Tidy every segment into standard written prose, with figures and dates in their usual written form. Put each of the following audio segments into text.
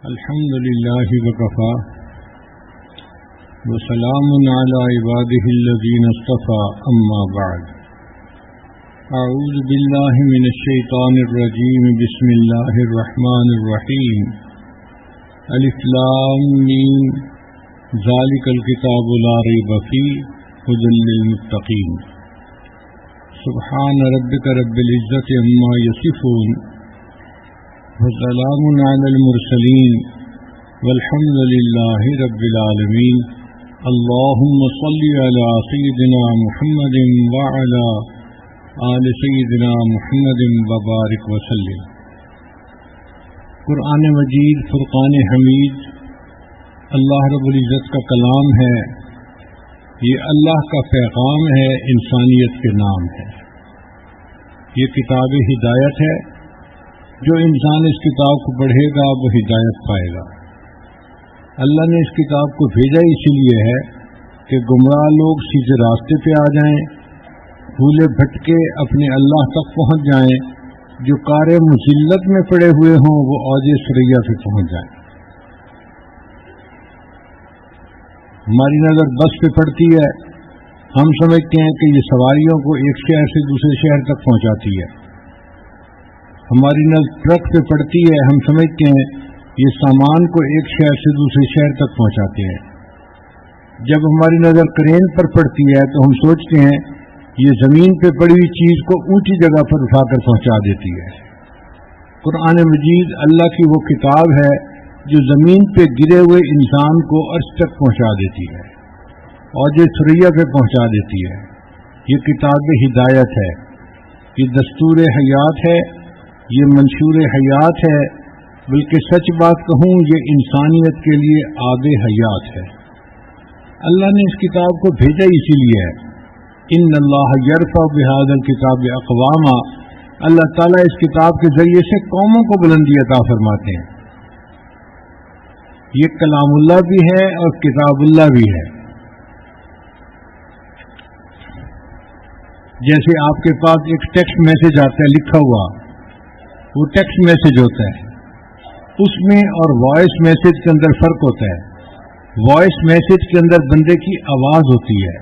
الحمد لله وكفى وسلام على عباده الذين اصطفى أما بعد أعوذ بالله من الشيطان الرجيم بسم الله الرحمن الرحيم ألف لام ميم ذلك الكتاب لا ريب فيه هدى للمتقين سبحان ربك رب العزة عما يصفون وسلام على المرسلين والحمد لله رب العالمين اللهم صل على سيدنا محمد وعلى آل سيدنا محمد وبارك وسلم. قرآن مجید فرقان حمید اللہ رب العزت کا کلام ہے. یہ اللہ کا پیغام ہے، انسانیت کے نام ہے. یہ کتاب ہدایت ہے. جو انسان اس کتاب کو پڑھے گا وہ ہدایت پائے گا. اللہ نے اس کتاب کو بھیجا اسی لیے ہے کہ گمراہ لوگ سیدھے راستے پہ آ جائیں، بھولے بھٹکے اپنے اللہ تک پہنچ جائیں، جو کار مذلت میں پڑے ہوئے ہوں وہ اوج ثریا پہ پہنچ جائیں. ہماری نظر بس پہ پڑتی ہے، ہم سمجھتے ہیں کہ یہ سواریوں کو ایک شہر سے دوسرے شہر تک پہنچاتی ہے. ہماری نظر ٹرک پہ پڑتی ہے، ہم سمجھتے ہیں یہ سامان کو ایک شہر سے دوسرے شہر تک پہنچاتے ہیں. جب ہماری نظر کرین پر پڑتی ہے تو ہم سوچتے ہیں یہ زمین پہ پڑی ہوئی چیز کو اونچی جگہ پر اٹھا کر پہنچا دیتی ہے. قرآن مجید اللہ کی وہ کتاب ہے جو زمین پہ گرے ہوئے انسان کو عرش تک پہنچا دیتی ہے، اوج ثریا پہ پہنچا دیتی ہے. یہ کتاب ہدایت ہے، یہ دستور حیات ہے، یہ منشور حیات ہے، بلکہ سچ بات کہوں یہ انسانیت کے لیے آب حیات ہے. اللہ نے اس کتاب کو بھیجا اسی لیے ہے. ان اللہ یرفع بہذا الکتاب اقواما، اللہ تعالیٰ اس کتاب کے ذریعے سے قوموں کو بلندی عطا فرماتے ہیں. یہ کلام اللہ بھی ہے اور کتاب اللہ بھی ہے. جیسے آپ کے پاس ایک ٹیکسٹ میسج آتا ہے لکھا ہوا، وہ ٹیکسٹ میسج ہوتا ہے. اس میں اور وائس میسج کے اندر فرق ہوتا ہے. وائس میسج کے اندر بندے کی آواز ہوتی ہے.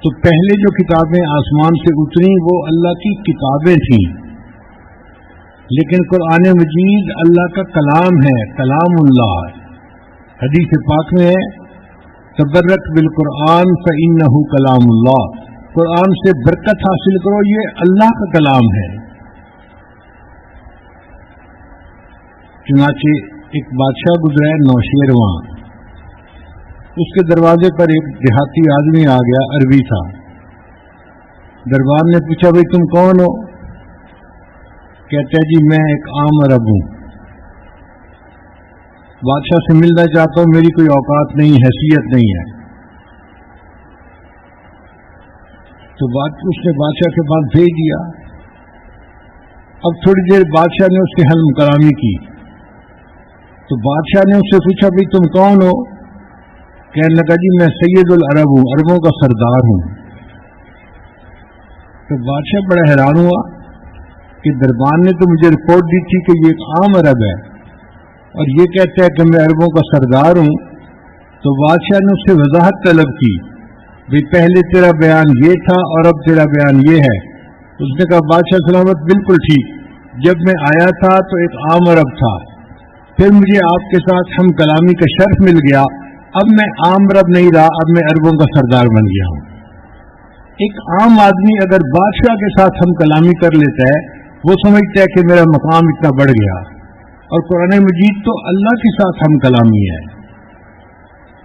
تو پہلے جو کتابیں آسمان سے اتری وہ اللہ کی کتابیں تھیں، لیکن قرآن مجید اللہ کا کلام ہے، کلام اللہ. حدیث پاک میں ہے تبرک بالقرآن فإنہ کلام اللہ، قرآن سے برکت حاصل کرو، یہ اللہ کا کلام ہے. چنانچہ ایک بادشاہ گزرا ہے نوشیرواں، اس کے دروازے پر ایک دیہاتی آدمی آ گیا، عربی تھا. دربار نے پوچھا بھائی تم کون ہو؟ کہتا ہے جی میں ایک عام عرب ہوں، بادشاہ سے ملنا چاہتا ہوں، میری کوئی اوقات نہیں، حیثیت نہیں ہے. تو اس نے بادشاہ کے پاس بھیج دیا. اب تھوڑی دیر بادشاہ نے اس کے حلم کلامی کی تو بادشاہ نے اس سے پوچھا بھائی تم کون ہو؟ کہنے لگا جی میں سید العرب ہوں، عربوں کا سردار ہوں. تو بادشاہ بڑا حیران ہوا کہ دربار نے تو مجھے رپورٹ دی تھی کہ یہ ایک عام عرب ہے اور یہ کہتا ہے کہ میں عربوں کا سردار ہوں. تو بادشاہ نے اس سے وضاحت طلب کی، بھئی پہلے تیرا بیان یہ تھا اور اب تیرا بیان یہ ہے. اس نے کہا بادشاہ سلامت بالکل ٹھیک، جب میں آیا تھا تو ایک عام عرب تھا، پھر مجھے آپ کے ساتھ ہم کلامی کا شرف مل گیا، اب میں عام عرب نہیں رہا، اب میں عربوں کا سردار بن گیا ہوں. ایک عام آدمی اگر بادشاہ کے ساتھ ہم کلامی کر لیتا ہے وہ سمجھتا ہے کہ میرا مقام اتنا بڑھ گیا، اور قرآن مجید تو اللہ کے ساتھ ہم کلامی ہے.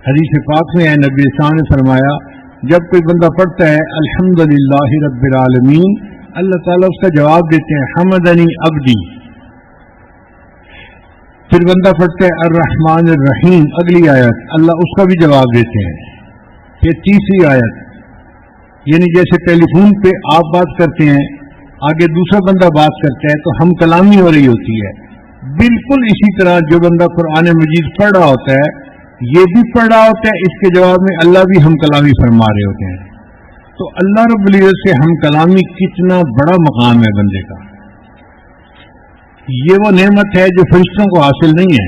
حدیث پاک میں ہے نبی اسلام نے فرمایا جب کوئی بندہ پڑھتا ہے الحمدللہ رب العالمین، اللہ تعالیٰ اس کا جواب دیتے ہیں حمدنی عبدی. پھر بندہ پڑھتا ہے الرحمن الرحیم، اگلی آیت اللہ اس کا بھی جواب دیتے ہیں. پھر تیسری آیت، یعنی جیسے ٹیلی فون پہ آپ بات کرتے ہیں آگے دوسرا بندہ بات کرتا ہے تو ہم کلامی ہو رہی ہوتی ہے. بالکل اسی طرح جو بندہ قرآن مجید پڑھ رہا ہوتا ہے یہ بھی پڑھ رہا ہوتا ہے، اس کے جواب میں اللہ بھی ہم کلامی فرما رہے ہوتے ہیں. تو اللہ رب العزت سے ہم کلامی کتنا بڑا مقام ہے بندے کا. یہ وہ نعمت ہے جو فرشتوں کو حاصل نہیں ہے.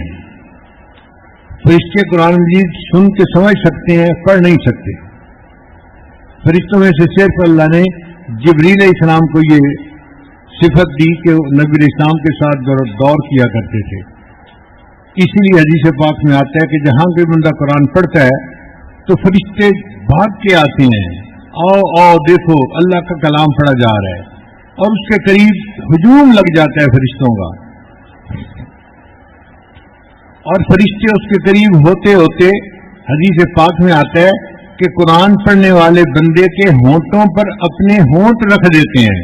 فرشتے قرآن مجید سن کے سمجھ سکتے ہیں، پڑھ نہیں سکتے. فرشتوں میں سے صرف اللہ نے جبریل علیہ السلام کو یہ صفت دی کہ نبی علیہ السلام کے ساتھ دور کیا کرتے تھے. اسی لیے حدیث پاک میں آتا ہے کہ جہاں کوئی بندہ قرآن پڑھتا ہے تو فرشتے بھاگ کے آتے ہیں، آؤ آؤ دیکھو اللہ کا کلام پڑھا جا رہا ہے، اور اس کے قریب ہجوم لگ جاتا ہے فرشتوں کا. اور فرشتے اس کے قریب ہوتے ہوتے حدیث پاک میں آتا ہے کہ قرآن پڑھنے والے بندے کے ہونٹوں پر اپنے ہونٹ رکھ دیتے ہیں.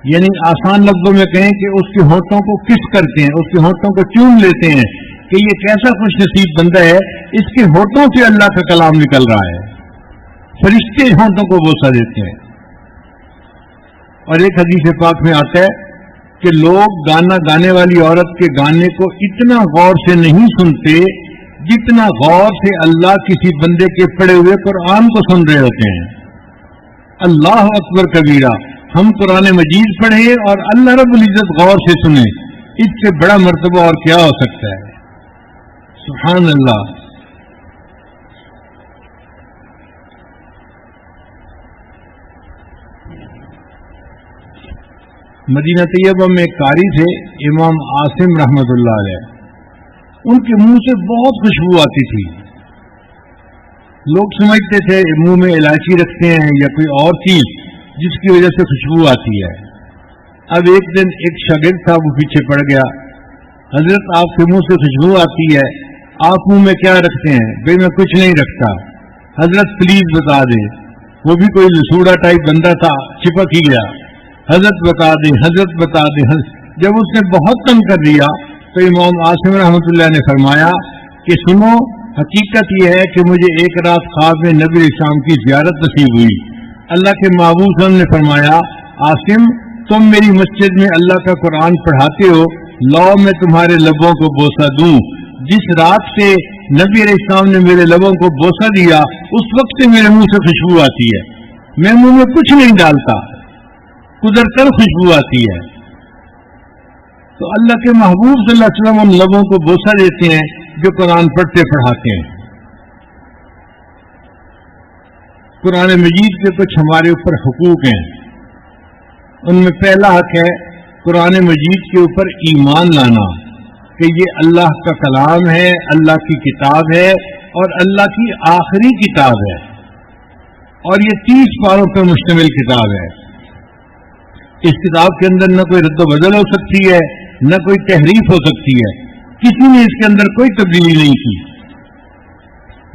یعنی آسان لفظوں میں کہیں کہ اس کے ہونٹوں کو کس کرتے ہیں، اس کے ہونٹوں کو چوم لیتے ہیں کہ یہ کیسا خوش نصیب بندہ ہے، اس کے ہونٹوں سے اللہ کا کلام نکل رہا ہے. فرشتے ہونٹوں کو بوسہ دیتے ہیں. اور ایک حدیث پاک میں آتا ہے کہ لوگ گانا گانے والی عورت کے گانے کو اتنا غور سے نہیں سنتے جتنا غور سے اللہ کسی بندے کے پڑھے ہوئے قرآن کو سن رہے ہوتے ہیں. اللہ اکبر کبیرہ، ہم قرآن مجید پڑھیں اور اللہ رب العزت غور سے سنیں، اس سے بڑا مرتبہ اور کیا ہو سکتا ہے. سبحان اللہ. مدینہ طیبہ میں ایک قاری تھے امام عاصم رحمۃ اللہ علیہ. ان کے منہ سے بہت خوشبو آتی تھی. لوگ سمجھتے تھے منہ میں الائچی رکھتے ہیں یا کوئی اور چیز جس کی وجہ سے خوشبو آتی ہے. اب ایک دن ایک شاگرد تھا، وہ پیچھے پڑ گیا. حضرت آپ کے منہ سے خوشبو آتی ہے، آپ منہ میں کیا رکھتے ہیں؟ بھائی میں کچھ نہیں رکھتا. حضرت پلیز بتا دیں. وہ بھی کوئی لسوڑا ٹائپ بندہ تھا، چپک ہی گیا. حضرت بتا دیں، حضرت بتا دیں. جب اس نے بہت تنگ کر دیا تو امام عاصم رحمۃ اللہ نے فرمایا کہ سنو، حقیقت یہ ہے کہ مجھے ایک رات خواب میں نبی علیہ السلام کی زیارت نصیب ہوئی. اللہ کے محبوب صلی اللہ علیہ وسلم نے فرمایا، عاصم تم میری مسجد میں اللہ کا قرآن پڑھاتے ہو، لاؤ میں تمہارے لبوں کو بوسہ دوں. جس رات سے نبی علیہ السلام نے میرے لبوں کو بوسہ دیا اس وقت سے میرے منہ سے خوشبو آتی ہے. میں منہ میں کچھ نہیں ڈالتا، قدرت کر خوشبو آتی ہے. تو اللہ کے محبوب صلی اللہ علیہ وسلم ان لبوں کو بوسہ دیتے ہیں جو قرآن پڑھتے پڑھاتے ہیں. قرآن مجید کے کچھ ہمارے اوپر حقوق ہیں. ان میں پہلا حق ہے قرآن مجید کے اوپر ایمان لانا کہ یہ اللہ کا کلام ہے، اللہ کی کتاب ہے اور اللہ کی آخری کتاب ہے، اور یہ 30 پاروں پر مشتمل کتاب ہے. اس کتاب کے اندر نہ کوئی رد و بدل ہو سکتی ہے، نہ کوئی تحریف ہو سکتی ہے. کسی نے اس کے اندر کوئی تبدیلی نہیں کی.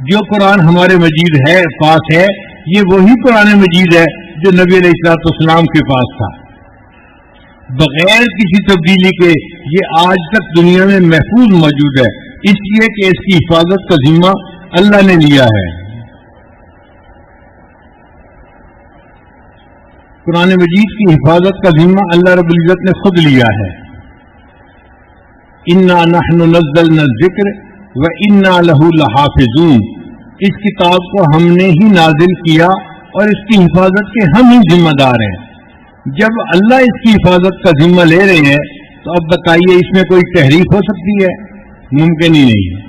جو قرآن ہمارے مجید ہے پاس ہے، یہ وہی قرآن مجید ہے جو نبی علیہ الصلوۃ والسلام کے پاس تھا، بغیر کسی تبدیلی کے. یہ آج تک دنیا میں محفوظ موجود ہے، اس لیے کہ اس کی حفاظت کا ذمہ اللہ نے لیا ہے. قرآن مجید کی حفاظت کا ذمہ اللہ رب العزت نے خود لیا ہے. انا نحن نزلنا الذکر وانا لہ لحافظون. اس کتاب کو ہم نے ہی نازل کیا اور اس کی حفاظت کے ہم ہی ذمہ دار ہیں. جب اللہ اس کی حفاظت کا ذمہ لے رہے ہیں تو اب بتائیے اس میں کوئی تحریف ہو سکتی ہے؟ ممکن ہی نہیں ہے.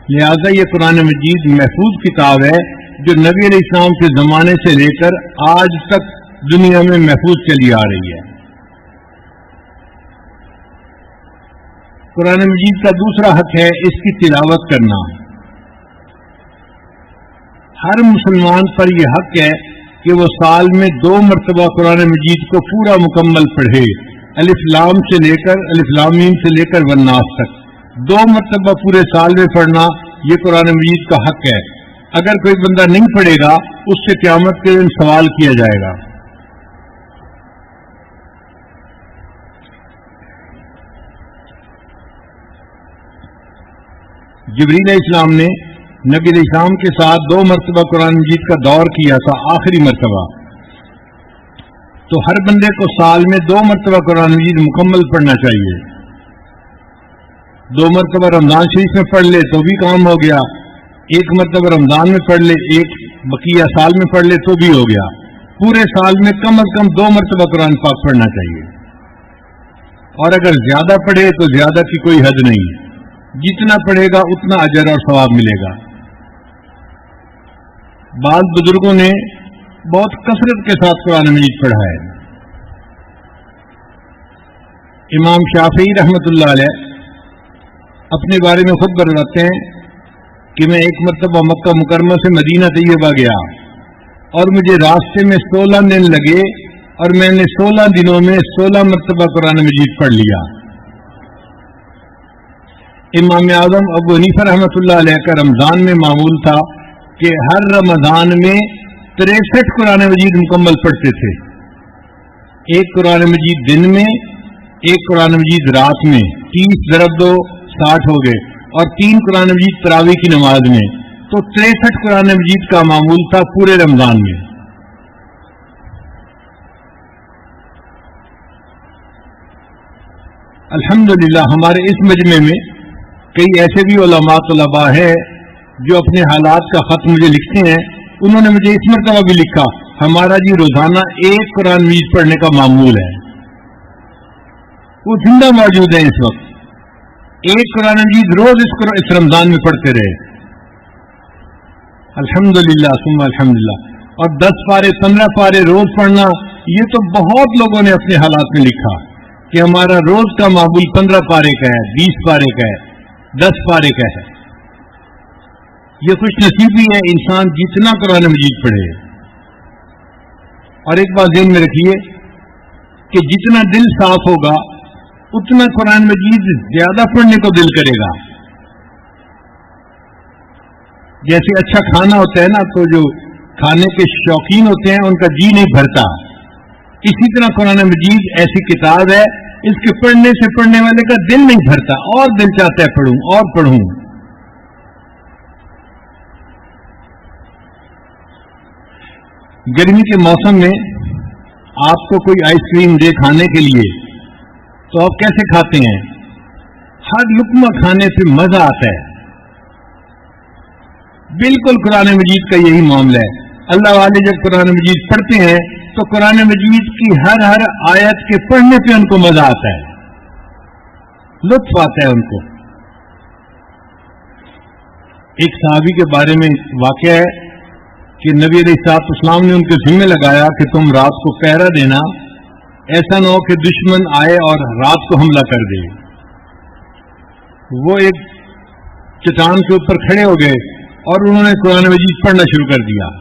لہذا یہ قرآن مجید محفوظ کتاب ہے جو نبی علیہ السلام کے زمانے سے لے کر آج تک دنیا میں محفوظ چلی آ رہی ہے. قرآن مجید کا دوسرا حق ہے اس کی تلاوت کرنا. ہر مسلمان پر یہ حق ہے کہ وہ سال میں 2 مرتبہ قرآن مجید کو پورا مکمل پڑھے، الف لام سے لے کر الف لام میم سے لے کر والناس تک. 2 مرتبہ پورے سال میں پڑھنا یہ قرآن مجید کا حق ہے. اگر کوئی بندہ نہیں پڑھے گا اس سے قیامت کے دن سوال کیا جائے گا. جبریل علیہ السلام نے نبی علیہ السلام کے ساتھ 2 مرتبہ قرآن مجید کا دور کیا تھا، آخری مرتبہ. تو ہر بندے کو سال میں 2 مرتبہ قرآن مجید مکمل پڑھنا چاہیے. 2 مرتبہ رمضان شریف میں پڑھ لے تو بھی کام ہو گیا، 1 مرتبہ رمضان میں پڑھ لے، 1 بقیہ سال میں پڑھ لے تو بھی ہو گیا. پورے سال میں کم از کم 2 مرتبہ قرآن پاک پڑھنا چاہیے. اور اگر زیادہ پڑھے تو زیادہ کی کوئی حد نہیں، جتنا پڑھے گا اتنا اجر اور ثواب ملے گا۔ بعض بزرگوں نے بہت کثرت کے ساتھ قرآن مجید پڑھا ہے۔ امام شافعی رحمۃ اللہ علیہ اپنے بارے میں خود بتاتے ہیں کہ میں ایک مرتبہ مکہ مکرمہ سے مدینہ طیبہ گیا اور مجھے راستے میں 16 دن لگے اور میں نے 16 دنوں میں 16 مرتبہ قرآن مجید پڑھ لیا۔ امام اعظم ابو حنیفہ رحمۃ اللہ علیہ کا رمضان میں معمول تھا کہ ہر رمضان میں 63 قرآن مجید مکمل پڑھتے تھے، ایک قرآن مجید دن میں، ایک قرآن مجید رات میں، 30 ضرب 2 60 ہو گئے، اور 3 قرآن مجید تراویح کی نماز میں، تو 63 قرآن مجید کا معمول تھا پورے رمضان میں۔ الحمدللہ ہمارے اس مجمع میں کئی ایسے بھی علماء طلباء ہیں جو اپنے حالات کا خط مجھے لکھتے ہیں۔ انہوں نے مجھے اس مرتبہ بھی لکھا، ہمارا جی روزانہ ایک قرآن مجید پڑھنے کا معمول ہے۔ وہ زندہ موجود ہیں اس وقت، ایک قرآن مجید روز اس رمضان میں پڑھتے رہے، الحمدللہ ثم الحمدللہ۔ اور 10 پارے 15 پارے روز پڑھنا، یہ تو بہت لوگوں نے اپنے حالات میں لکھا کہ ہمارا روز کا معمول 15 پارے کا ہے، 20 پارے کا ہے، 10 پارے کا ہے۔ یہ خوش نصیبی ہے انسان جتنا قرآن مجید پڑھے۔ اور ایک بات ذہن میں رکھیے کہ جتنا دل صاف ہوگا اتنا قرآن مجید زیادہ پڑھنے کو دل کرے گا۔ جیسے اچھا کھانا ہوتا ہے نا، تو جو کھانے کے شوقین ہوتے ہیں ان کا جی نہیں بھرتا، اسی طرح قرآن مجید ایسی کتاب ہے، اس کے پڑھنے سے پڑھنے والے کا دل نہیں بھرتا، اور دل چاہتا ہے پڑھوں اور پڑھوں۔ گرمی کے موسم میں آپ کو کوئی آئس کریم دے کھانے کے لیے تو آپ کیسے کھاتے ہیں؟ ہر لقمہ کھانے پہ مزہ آتا ہے۔ بالکل قرآن مجید کا یہی معاملہ ہے۔ اللہ والے جب قرآن مجید پڑھتے ہیں تو قرآن مجید کی ہر آیت کے پڑھنے پہ ان کو مزہ آتا ہے، لطف آتا ہے ان کو۔ ایک صحابی کے بارے میں واقعہ ہے کہ نبی علیہ الصلوۃ والسلام نے ان کے ذمہ لگایا کہ تم رات کو پہرا دینا، ایسا نہ ہو کہ دشمن آئے اور رات کو حملہ کر دے۔ وہ ایک چٹان کے اوپر کھڑے ہو گئے اور انہوں نے قرآن مجید پڑھنا شروع کر دیا۔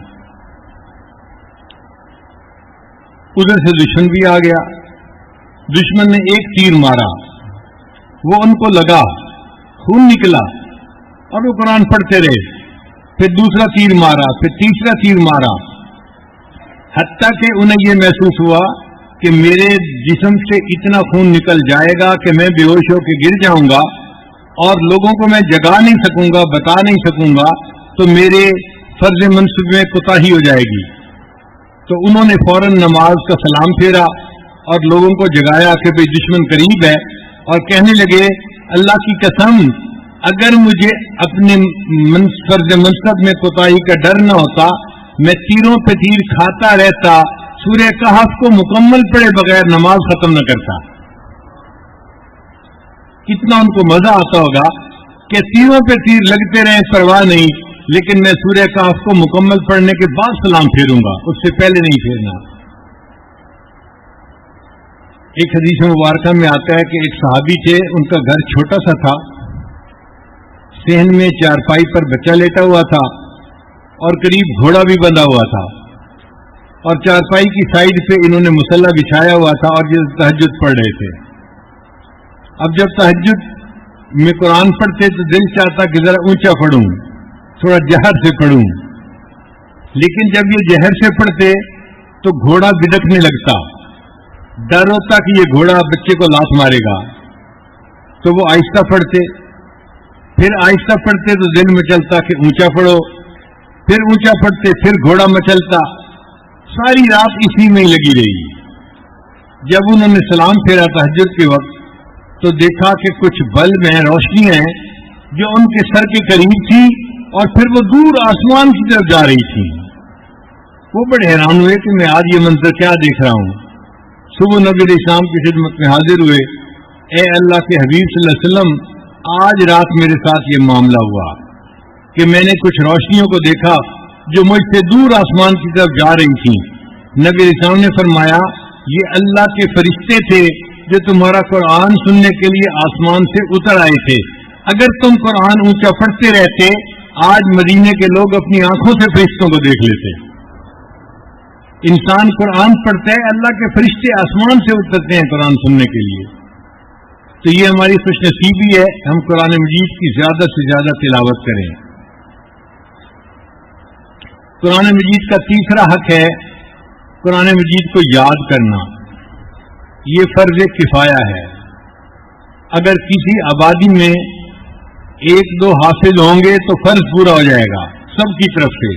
ادھر سے دشمن بھی آ گیا، دشمن نے ایک تیر مارا، وہ ان کو لگا، خون نکلا، اور وہ قرآن پڑھتے رہے۔ پھر دوسرا تیر مارا، پھر تیسرا تیر مارا، حتیٰ کہ انہیں یہ محسوس ہوا کہ میرے جسم سے اتنا خون نکل جائے گا کہ میں بے ہوش ہو کے گر جاؤں گا اور لوگوں کو میں جگا نہیں سکوں گا، بتا نہیں سکوں گا، تو میرے فرض منصب میں کوتاہی ہو جائے گی۔ تو انہوں نے فوراً نماز کا سلام پھیرا اور لوگوں کو جگایا کہ بھئی دشمن قریب ہے، اور کہنے لگے اللہ کی قسم اگر مجھے اپنے فرض منصب میں کوتاہی کا ڈر نہ ہوتا میں تیروں پہ تیر کھاتا رہتا، سورہ کہف کو مکمل پڑھے بغیر نماز ختم نہ کرتا۔ کتنا ان کو مزہ آتا ہوگا کہ تیروں پہ تیر لگتے رہیں، پرواہ نہیں، لیکن میں سورہ کہف کو مکمل پڑھنے کے بعد سلام پھیروں گا، اس سے پہلے نہیں پھیرنا۔ ایک حدیث مبارکہ میں آتا ہے کہ ایک صحابی تھے، ان کا گھر چھوٹا سا تھا، صحن میں چارپائی پر بچہ لیٹا ہوا تھا اور قریب گھوڑا بھی بندھا ہوا تھا، اور چارپائی کی سائیڈ پہ انہوں نے مصلی بچھایا ہوا تھا اور یہ تہجد پڑھ رہے تھے۔ اب جب تہجد میں قرآن پڑھتے تو دل چاہتا کہ ذرا اونچا پڑھوں، تھوڑا جہر سے پڑھوں، لیکن جب یہ جہر سے پڑھتے تو گھوڑا بدکنے لگتا، ڈر ہوتا کہ یہ گھوڑا بچے کو لات مارے گا، تو وہ آہستہ پڑھتے، پھر آہستہ پڑھتے تو دل مچلتا کہ اونچا پڑھو، پھر اونچا پڑھتے پھر گھوڑا مچلتا، ساری رات اسی میں ہی لگی رہی۔ جب انہوں نے سلام پھیرا تہجد کے وقت تو دیکھا کہ کچھ بلب ہیں، روشنیاں ہیں جو ان کے سر کے قریب تھی اور پھر وہ دور آسمان کی طرف جا رہی تھی۔ وہ بڑے حیران ہوئے کہ میں آج یہ منظر کیا دیکھ رہا ہوں۔ صبح نبی علیہ السلام کی خدمت میں حاضر ہوئے اے اللہ کے حبیب صلی اللہ علیہ وسلم، آج رات میرے ساتھ یہ معاملہ ہوا کہ میں نے کچھ روشنیوں کو دیکھا جو مجھ سے دور آسمان کی طرف جا رہی تھیں۔ نبی اسلام نے فرمایا یہ اللہ کے فرشتے تھے جو تمہارا قرآن سننے کے لیے آسمان سے اتر آئے تھے۔ اگر تم قرآن اونچا پڑھتے رہتے آج مدینے کے لوگ اپنی آنکھوں سے فرشتوں کو دیکھ لیتے۔ انسان قرآن پڑھتا ہے، اللہ کے فرشتے آسمان سے اترتے ہیں قرآن سننے کے لیے۔ تو یہ ہماری خوش نصیبی ہے، ہم قرآن مجید کی زیادہ سے زیادہ تلاوت کریں۔ قرآن مجید کا تیسرا حق ہے قرآن مجید کو یاد کرنا۔ یہ فرض کفایہ ہے۔ اگر کسی آبادی میں ایک دو حافظ ہوں گے تو فرض پورا ہو جائے گا سب کی طرف سے۔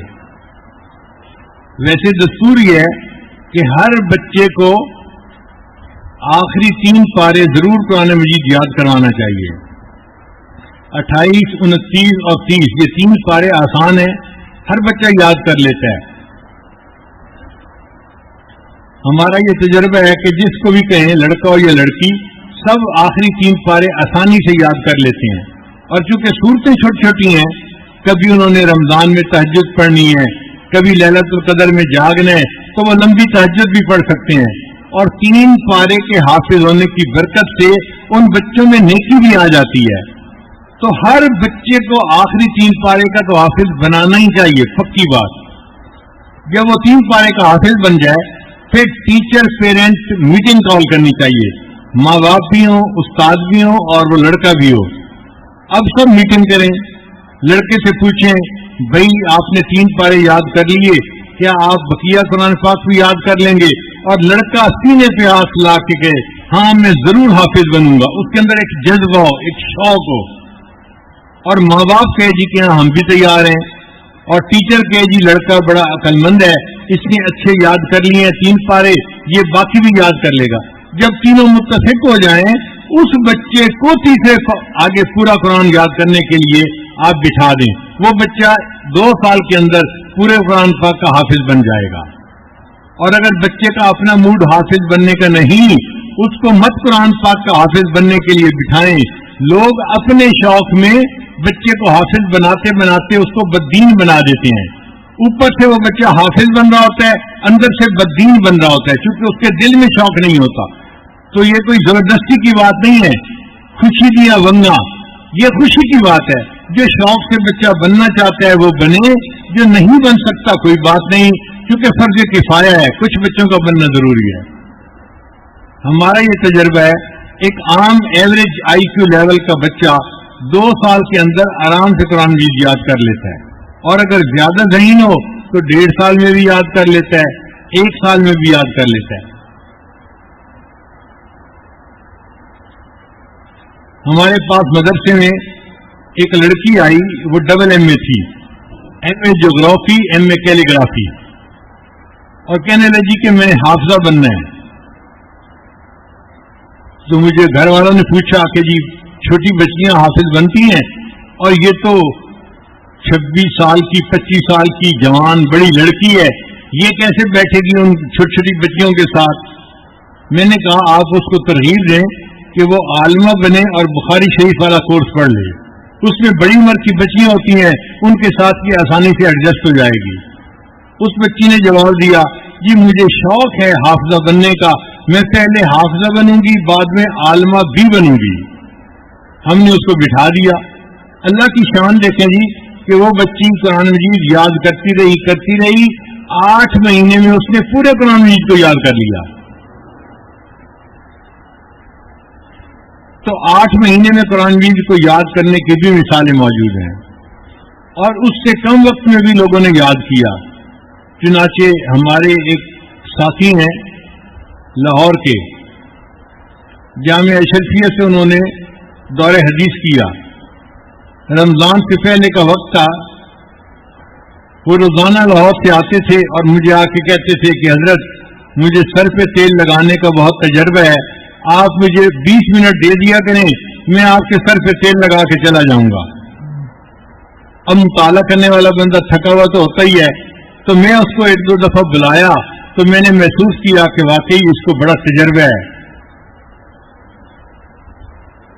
ویسے دستور یہ ہے کہ ہر بچے کو آخری 3 پارے ضرور قرآن مجید یاد کروانا چاہیے۔ 28، 29 اور 30 یہ 3 پارے آسان ہیں، ہر بچہ یاد کر لیتا ہے۔ ہمارا یہ تجربہ ہے کہ جس کو بھی کہیں لڑکا ہو یا لڑکی، سب آخری 3 پارے آسانی سے یاد کر لیتے ہیں۔ اور چونکہ صورتیں چھوٹی چھوٹی ہیں، کبھی انہوں نے رمضان میں تہجد پڑھنی ہے، کبھی لیلۃ القدر میں جاگنا ہے، تو وہ لمبی تہجد بھی پڑھ سکتے ہیں۔ اور 3 پارے کے حافظ ہونے کی برکت سے ان بچوں میں نیکی بھی آ جاتی ہے۔ تو ہر بچے کو آخری 3 پارے کا تو حافظ بنانا ہی چاہیے، پکی بات۔ جب وہ 3 پارے کا حافظ بن جائے پھر ٹیچر پیرنٹ میٹنگ کال کرنی چاہیے، ماں باپ بھی ہوں، استاد بھی ہوں اور وہ لڑکا بھی ہو۔ اب سب میٹنگ کریں، لڑکے سے پوچھیں بھائی آپ نے 3 پارے یاد کر لیے، کیا آپ بقیہ قرآن پاک بھی یاد کر لیں گے؟ اور لڑکا سینے پہ ہاتھ لا کے کہے ہاں میں ضرور حافظ بنوں گا، اس کے اندر ایک جذبہ ہو، ایک شوق ہو۔ اور ماں باپ کہے جی کہ ہاں ہم بھی تیار ہیں، اور ٹیچر کہے جی لڑکا بڑا عقل مند ہے، اس نے اچھے یاد کر لیے ہیں 3 پارے، یہ باقی بھی یاد کر لے گا۔ جب تینوں متفق ہو جائیں اس بچے کو تیسرے آگے پورا قرآن یاد کرنے کے لیے آپ بٹھا دیں، وہ بچہ 2 سال کے اندر پورے قرآن پاک کا حافظ بن جائے گا۔ اور اگر بچے کا اپنا موڈ حافظ بننے کا نہیں، اس کو مت قرآن پاک کا حافظ بننے کے لیے بٹھائیں۔ لوگ اپنے شوق میں بچے کو حافظ بناتے بناتے اس کو بددین بنا دیتے ہیں۔ اوپر سے وہ بچہ حافظ بن رہا ہوتا ہے، اندر سے بددین بن رہا ہوتا ہے، چونکہ اس کے دل میں شوق نہیں ہوتا۔ تو یہ کوئی زبردستی کی بات نہیں ہے، خوشی دیا ونگا، یہ خوشی کی بات ہے۔ جو شوق سے بچہ بننا چاہتا ہے وہ بنے، جو نہیں بن سکتا کوئی بات نہیں، کیونکہ فرض کفایہ ہے، کچھ بچوں کا بننا ضروری ہے۔ ہمارا یہ تجربہ ہے، ایک عام ایوریج آئی کیو لیول کا بچہ 2 سال کے اندر آرام سے قرآن مجید یاد کر لیتا ہے، اور اگر زیادہ ذہین ہو تو 1.5 سال میں بھی یاد کر لیتا ہے، 1 سال میں بھی یاد کر لیتا ہے۔ ہمارے پاس مدرسے میں ایک لڑکی آئی، وہ ڈبل ایم اے تھی، ایم اے جغرافی، ایم اے کیلیگرافی، اور کہنے لگی کہ میں حافظہ بننا ہے۔ تو مجھے گھر والوں نے پوچھا کہ جی چھوٹی بچیاں حافظ بنتی ہیں، اور یہ تو 26 سال کی 25 سال کی جوان بڑی لڑکی ہے، یہ کیسے بیٹھے گی ان چھوٹی چھوٹی بچیوں کے ساتھ؟ میں نے کہا آپ اس کو ترغیب دیں کہ وہ عالمہ بنے اور بخاری شریف والا کورس پڑھ لے، اس میں بڑی عمر کی بچیاں ہوتی ہیں، ان کے ساتھ بھی آسانی سے ایڈجسٹ ہو جائے گی۔ اس بچی نے جواب دیا جی مجھے شوق ہے حافظہ بننے کا، میں پہلے حافظہ بنوں گی بعد میں عالمہ بھی بنوں گی۔ ہم نے اس کو بٹھا دیا۔ اللہ کی شان دیکھیں جی کہ وہ بچی قرآن مجید یاد کرتی رہی 8 مہینے میں اس نے پورے قرآن مجید کو یاد کر لیا۔ تو 8 مہینے میں قرآن مجید کو یاد کرنے کی بھی مثالیں موجود ہیں، اور اس سے کم وقت میں بھی لوگوں نے یاد کیا۔ چنانچہ ہمارے ایک ساتھی ہیں لاہور کے، جامعہ اشرفیہ سے انہوں نے دور حدیث کیا۔ رمضان سے پہلے کا وقت تھا، وہ روزانہ لاہور سے آتے تھے اور مجھے آ کے کہتے تھے کہ حضرت مجھے سر پہ تیل لگانے کا بہت تجربہ ہے، آپ مجھے 20 منٹ دے دیا کریں، میں آپ کے سر پہ تیل لگا کے چلا جاؤں گا۔ اب مطالعہ کرنے والا بندہ تھکا ہوا تو ہوتا ہی ہے، تو میں اس کو 1-2 دفعہ بلایا تو میں نے محسوس کیا کہ واقعی اس کو بڑا تجربہ ہے۔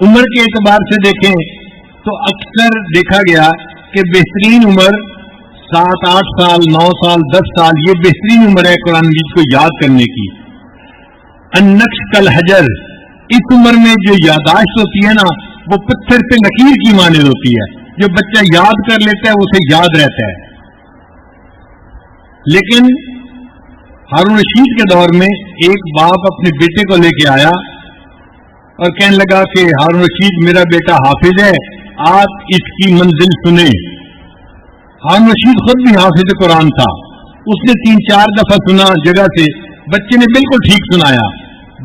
عمر کے اعتبار سے دیکھیں تو اکثر دیکھا گیا کہ بہترین عمر 7 8 سال 9 سال 10 سال یہ بہترین عمر ہے قرآن مجید کو یاد کرنے کی. النقش کالحجر، اس عمر میں جو یاداشت ہوتی ہے نا وہ پتھر پہ لکیر کی مانند ہوتی ہے. جو بچہ یاد کر لیتا ہے وہ اسے یاد رہتا ہے. لیکن ہارون رشید کے دور میں ایک باپ اپنے بیٹے کو لے کے آیا اور کہنے لگا کہ ہارون رشید میرا بیٹا حافظ ہے، آپ اس کی منزل سنیں. ہارون رشید خود بھی حافظ قرآن تھا. اس نے 3 4 دفعہ سنا جگہ سے، بچے نے بالکل ٹھیک سنایا.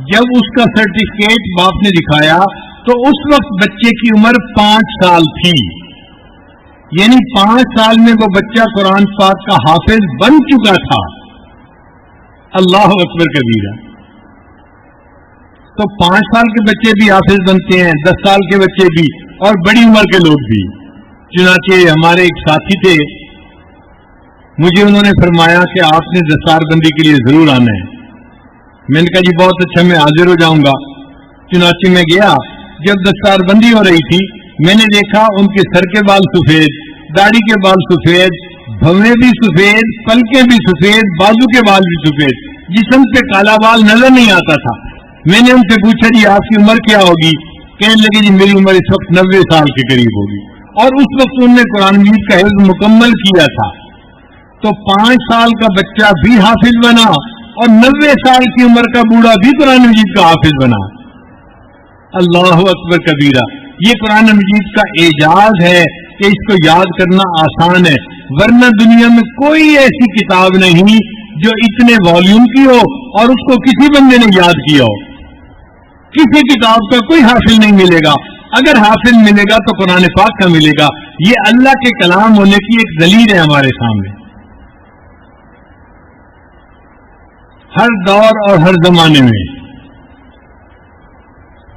جب اس کا سرٹیفکیٹ باپ نے دکھایا تو اس وقت بچے کی عمر 5 سال تھی. یعنی 5 سال میں وہ بچہ قرآن پاک کا حافظ بن چکا تھا. اللہ اکبر کبیرہ. تو 5 سال کے بچے بھی حافظ بنتے ہیں، 10 سال کے بچے بھی، اور بڑی عمر کے لوگ بھی. چنانچہ ہمارے ایک ساتھی تھے، مجھے انہوں نے فرمایا کہ آپ نے دستار بندی کے لیے ضرور آنا ہے. میں نے کہا جی بہت اچھا، میں حاضر ہو جاؤں گا. چنانچہ میں گیا. جب دستار بندی ہو رہی تھی میں نے دیکھا ان کے سر کے بال سفید، داڑھی کے بال سفید، بھویں بھی سفید، پلکیں بھی سفید، بازو کے بال بھی سفید، جسم پہ کالا بال نظر نہیں آتا تھا. میں نے ان سے پوچھا جی آپ کی عمر کیا ہوگی؟ کہنے لگے جی میری عمر اس وقت 90 سال کے قریب ہوگی. اور اس وقت انہوں نے قرآن مجید کا حفظ مکمل کیا تھا. تو 5 سال کا بچہ بھی حافظ بنا اور 90 سال کی عمر کا بوڑھا بھی قرآن مجید کا حافظ بنا. اللہ اکبر کبیرہ. یہ قرآن مجید کا اعجاز ہے کہ اس کو یاد کرنا آسان ہے، ورنہ دنیا میں کوئی ایسی کتاب نہیں جو اتنے والیوم کی ہو اور اس کو کسی بندے نے یاد کیا ہو. کسی کتاب کا کوئی حافظ نہیں ملے گا. اگر حافظ ملے گا تو قرآن پاک کا ملے گا. یہ اللہ کے کلام ہونے کی ایک دلیل ہے ہمارے سامنے. ہر دور اور ہر زمانے میں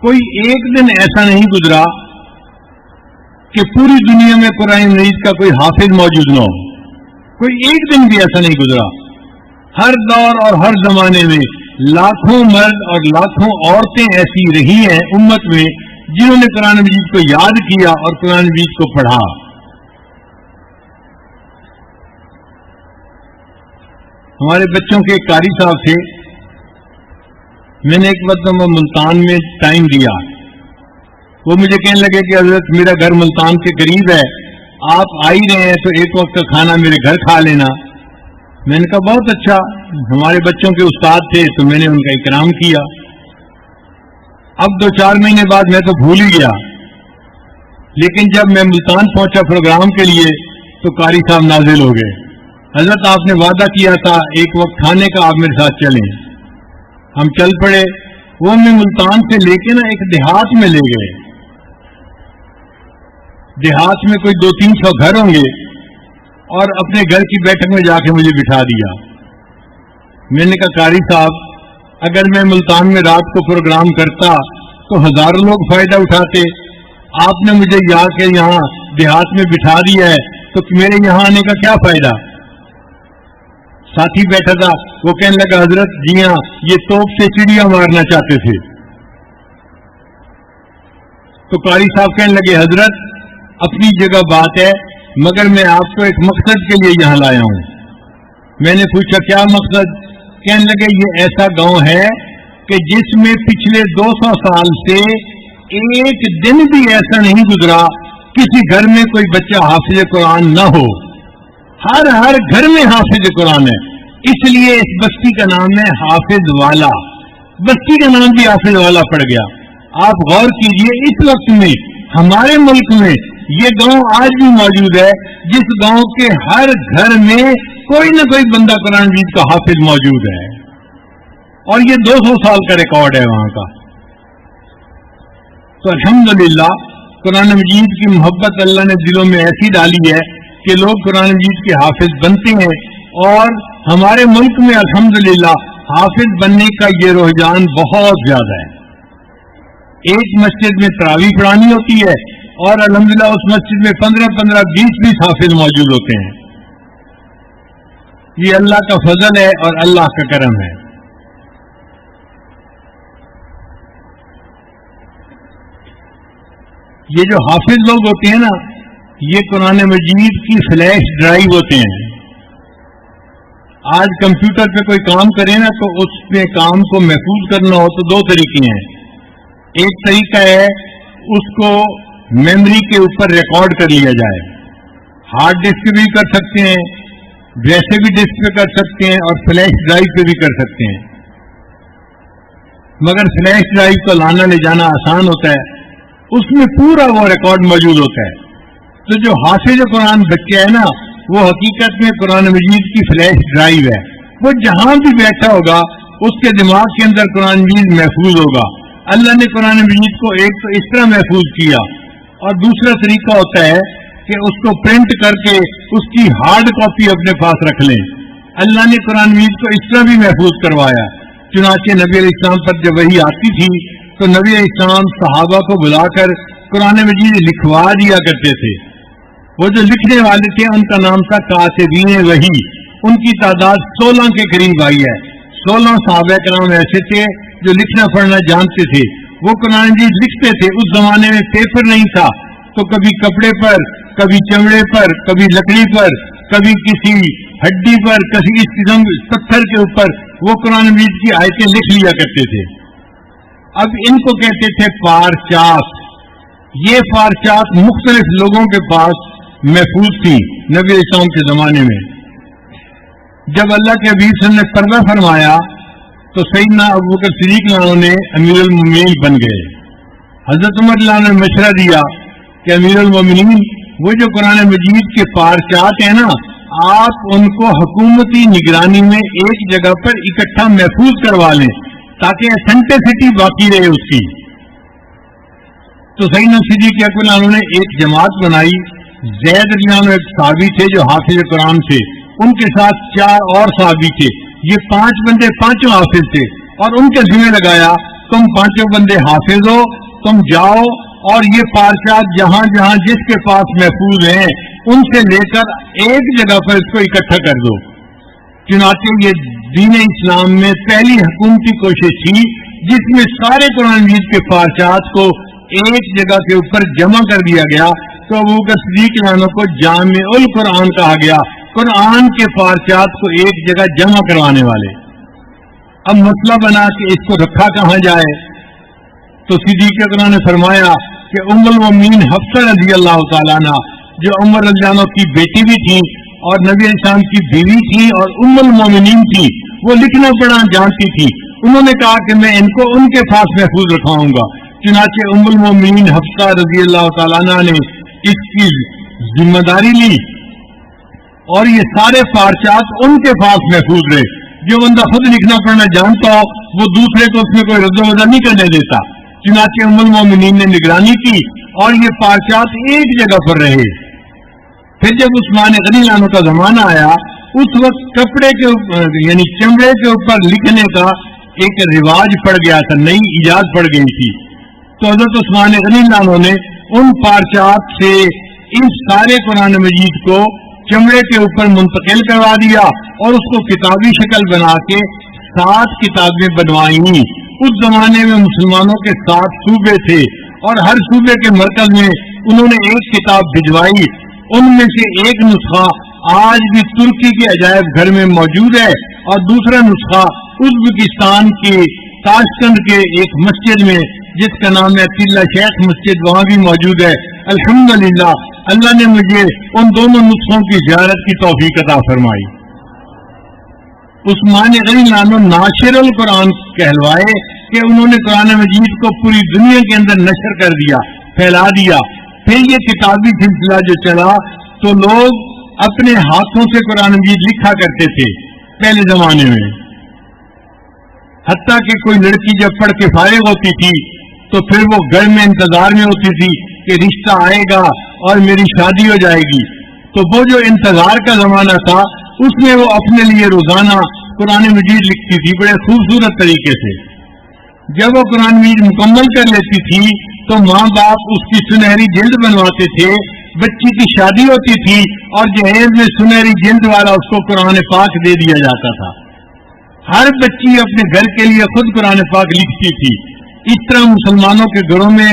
کوئی ایک دن ایسا نہیں گزرا کہ پوری دنیا میں قرآن مجید کا کوئی حافظ موجود نہ ہو. کوئی ایک دن بھی ایسا نہیں گزرا. ہر دور اور ہر زمانے میں لاکھوں مرد اور لاکھوں عورتیں ایسی رہی ہیں امت میں جنہوں نے قرآن مجید کو یاد کیا اور قرآن مجید کو پڑھا. ہمارے بچوں کے ایک قاری صاحب تھے. میں نے ایک وقت ملتان میں ٹائم دیا. وہ مجھے کہنے لگے کہ حضرت میرا گھر ملتان کے قریب ہے، آپ آ ہی رہے ہیں تو ایک وقت کا کھانا میرے گھر کھا لینا. میں نے کہا بہت اچھا. ہمارے بچوں کے استاد تھے تو میں نے ان کا اکرام کیا. اب 2 4 مہینے بعد میں تو بھول ہی گیا. لیکن جب میں ملتان پہنچا پروگرام کے لیے تو قاری صاحب نازل ہو گئے. حضرت آپ نے وعدہ کیا تھا ایک وقت کھانے کا، آپ میرے ساتھ چلیں. ہم چل پڑے. وہ ہمیں ملتان سے لے کے نا ایک دیہات میں لے گئے. دیہات میں کوئی 200-300 گھر ہوں گے اور اپنے گھر کی بیٹھک میں جا کے مجھے بٹھا دیا. میں نے کہا قاری صاحب اگر میں ملتان میں رات کو پروگرام کرتا تو ہزاروں لوگ فائدہ اٹھاتے. آپ نے مجھے جا کے یہاں دیہات میں بٹھا دیا ہے تو میرے یہاں آنے کا کیا فائدہ؟ ساتھی بیٹھا تھا، وہ کہنے لگا حضرت جی ہاں یہ توپ سے چڑیا مارنا چاہتے تھے. تو قاری صاحب کہنے لگے حضرت اپنی جگہ بات ہے مگر میں آپ کو ایک مقصد کے لیے یہاں لایا ہوں. میں نے پوچھا کیا مقصد؟ کہنے لگے یہ ایسا گاؤں ہے کہ جس میں پچھلے 200 سال سے ایک دن بھی ایسا نہیں گزرا کسی گھر میں کوئی بچہ حافظ قرآن نہ ہو. ہر گھر میں حافظ قرآن ہے. اس لیے اس بستی کا نام ہے حافظ والا. بستی کا نام بھی حافظ والا پڑ گیا. آپ غور کیجئے اس وقت میں ہمارے ملک میں یہ گاؤں آج بھی موجود ہے جس گاؤں کے ہر گھر میں کوئی نہ کوئی بندہ قرآن مجید کا حافظ موجود ہے. اور یہ 200 سال کا ریکارڈ ہے وہاں کا. تو الحمدللہ قرآن مجید کی محبت اللہ نے دلوں میں ایسی ڈالی ہے کہ لوگ قرآن مجید کے حافظ بنتے ہیں. اور ہمارے ملک میں الحمدللہ حافظ بننے کا یہ رجحان بہت زیادہ ہے. ایک مسجد میں تراویح پڑھانی ہوتی ہے اور الحمدللہ اس مسجد میں 15-15 20-20 حافظ موجود ہوتے ہیں. یہ اللہ کا فضل ہے اور اللہ کا کرم ہے. یہ جو حافظ لوگ ہوتے ہیں نا، یہ قرآن مجید کی فلیش ڈرائیو ہوتے ہیں. آج کمپیوٹر پہ کوئی کام کرے نا تو اس پہ کام کو محفوظ کرنا ہو تو دو طریقے ہیں. ایک طریقہ ہے اس کو میموری کے اوپر ریکارڈ کر لیا جائے، ہارڈ ڈسک پہ بھی کر سکتے ہیں، ویسے بھی ڈسک پہ کر سکتے ہیں، اور فلیش ڈرائیو پہ بھی کر سکتے ہیں. مگر فلیش ڈرائیو کو لانا لے جانا آسان ہوتا ہے، اس میں پورا وہ ریکارڈ موجود ہوتا ہے. تو جو حافظ قرآن بچہ ہے نا، وہ حقیقت میں قرآن مجید کی فلیش ڈرائیو ہے. وہ جہاں بھی بیٹھا ہوگا اس کے دماغ کے اندر قرآن مجید محفوظ ہوگا. اللہ نے قرآن مجید کو ایک تو اس طرح محفوظ کیا، اور دوسرا طریقہ ہوتا ہے کہ اس کو پرنٹ کر کے اس کی ہارڈ کاپی اپنے پاس رکھ لیں. اللہ نے قرآن مجید کو اس طرح بھی محفوظ کروایا. چنانچہ نبی علیہ السلام پر جب وحی آتی تھی تو نبی علیہ السلام صحابہ کو بلا کر قرآن مجید لکھوا دیا کرتے تھے. وہ جو لکھنے والے تھے ان کا نام تھا کاتبین وحی. ان کی تعداد 16 کے قریب آئی ہے. 16 صحابہ کرام ایسے تھے جو لکھنا پڑھنا جانتے تھے. وہ قرآن مجید لکھتے تھے. اس زمانے میں پیپر نہیں تھا، تو کبھی کپڑے پر، کبھی چمڑے پر، کبھی لکڑی پر، کبھی کسی ہڈی پر، کسی اس قسم پتھر کے اوپر وہ قرآن مجید کی آیتیں لکھ لیا کرتے تھے. اب ان کو کہتے تھے پارچات. یہ پارچات مختلف لوگوں کے پاس محفوظ تھی نبی علیہ السلام کے زمانے میں. جب اللہ کے حبیب صلی اللہ علیہ وسلم نے پردہ فرمایا تو سیدنا ابوبکر صدیق عنہ نے امیر المومنین بن گئے. حضرت عمر نے مشورہ دیا کہ امیر المومنین، وہ جو قرآن مجید کے پارچات ہیں نا، آپ ان کو حکومتی نگرانی میں ایک جگہ پر اکٹھا محفوظ کروا لیں تاکہ ایتھینٹسٹی باقی رہے اس کی. تو سیدنا صدیق اکبر عنہ نے ایک جماعت بنائی. زید رضی اللہ عنہ ایک صحابی تھے جو حافظ قرآن تھے، ان کے ساتھ 4 اور صحابی تھے. یہ 5 بندے پانچوں حافظ تھے، اور ان کے ذمہ لگایا تم 5 بندے حافظ ہو، تم جاؤ اور یہ پارچات جہاں جہاں جس کے پاس محفوظ ہیں ان سے لے کر ایک جگہ پر اس کو اکٹھا کر دو. چنانچہ یہ دین اسلام میں پہلی حکومتی کوشش تھی جس میں سارے قرآن مجید کے پارچات کو ایک جگہ کے اوپر جمع کر دیا گیا. تو ابوبکر صدیق عنہ کو جامع القرآن کہا گیا، قرآن کے پارچات کو ایک جگہ جمع کروانے والے. اب مسئلہ بنا کہ اس کو رکھا کہاں جائے. تو صدیق اکبر نے فرمایا کہ ام المومنین حفصہ رضی اللہ تعالیٰ عنہ، جو عمر رضی اللہ عنہ کی بیٹی بھی تھی اور نبی علیہ السلام کی بیوی تھی اور ام المومنین تھی، وہ لکھنا پڑھنا جانتی تھی. انہوں نے کہا کہ میں ان کو ان کے پاس محفوظ رکھواؤں گا. چنانچہ ام المومنین حفصہ رضی اللہ تعالیٰ عنہ نے اس کی ذمہ داری لی، اور یہ سارے پارچات ان کے پاس محفوظ رہے. جو بندہ خود لکھنا پڑھنا جانتا ہو وہ دوسرے کو اس میں کوئی رد و بدل نہیں کرنے دیتا. چنانچہ ام المومنین نے نگرانی کی اور یہ پارچات ایک جگہ پر رہے. پھر جب عثمان غنی عنہ کا زمانہ آیا، اس وقت کپڑے کے یعنی چمڑے کے اوپر لکھنے کا ایک رواج پڑ گیا تھا، نئی ایجاد پڑ گئی تھی. تو حضرت عثمان غنی عنہ نے ان پارچات سے ان سارے قرآن مجید کو چمڑے کے اوپر منتقل کروا دیا اور اس کو کتابی شکل بنا کے 7 کتابیں بنوائیں. اس زمانے میں مسلمانوں کے 7 صوبے تھے اور ہر صوبے کے مرکز میں انہوں نے ایک کتاب بھجوائی. ان میں سے ایک نسخہ آج بھی ترکی کے عجائب گھر میں موجود ہے اور دوسرا نسخہ ازبکستان کے تاشکند کے ایک مسجد میں جس کا نام ہے عطیہ شیخ مسجد، وہاں بھی موجود ہے. الحمدللہ اللہ نے مجھے ان دونوں نسخوں کی زیارت کی توفیق عطا فرمائی. عثمان غنی عنہ ناشر القرآن کہلوائے کہ انہوں نے قرآن مجید کو پوری دنیا کے اندر نشر کر دیا، پھیلا دیا. پھر یہ کتابی سلسلہ جو چلا تو لوگ اپنے ہاتھوں سے قرآن مجید لکھا کرتے تھے پہلے زمانے میں. حتیٰ کہ کوئی لڑکی جب پڑھ کے فارغ ہوتی تھی تو پھر وہ گھر میں انتظار میں ہوتی تھی کہ رشتہ آئے گا اور میری شادی ہو جائے گی. تو وہ جو انتظار کا زمانہ تھا اس میں وہ اپنے لیے روزانہ قرآن مجید لکھتی تھی بڑے خوبصورت طریقے سے. جب وہ قرآن مجید مکمل کر لیتی تھی تو ماں باپ اس کی سنہری جلد بنواتے تھے. بچی کی شادی ہوتی تھی اور جہیز میں سنہری جلد والا اس کو قرآن پاک دے دیا جاتا تھا. ہر بچی اپنے گھر کے لیے خود قرآن پاک لکھتی تھی. اس طرح مسلمانوں کے گھروں میں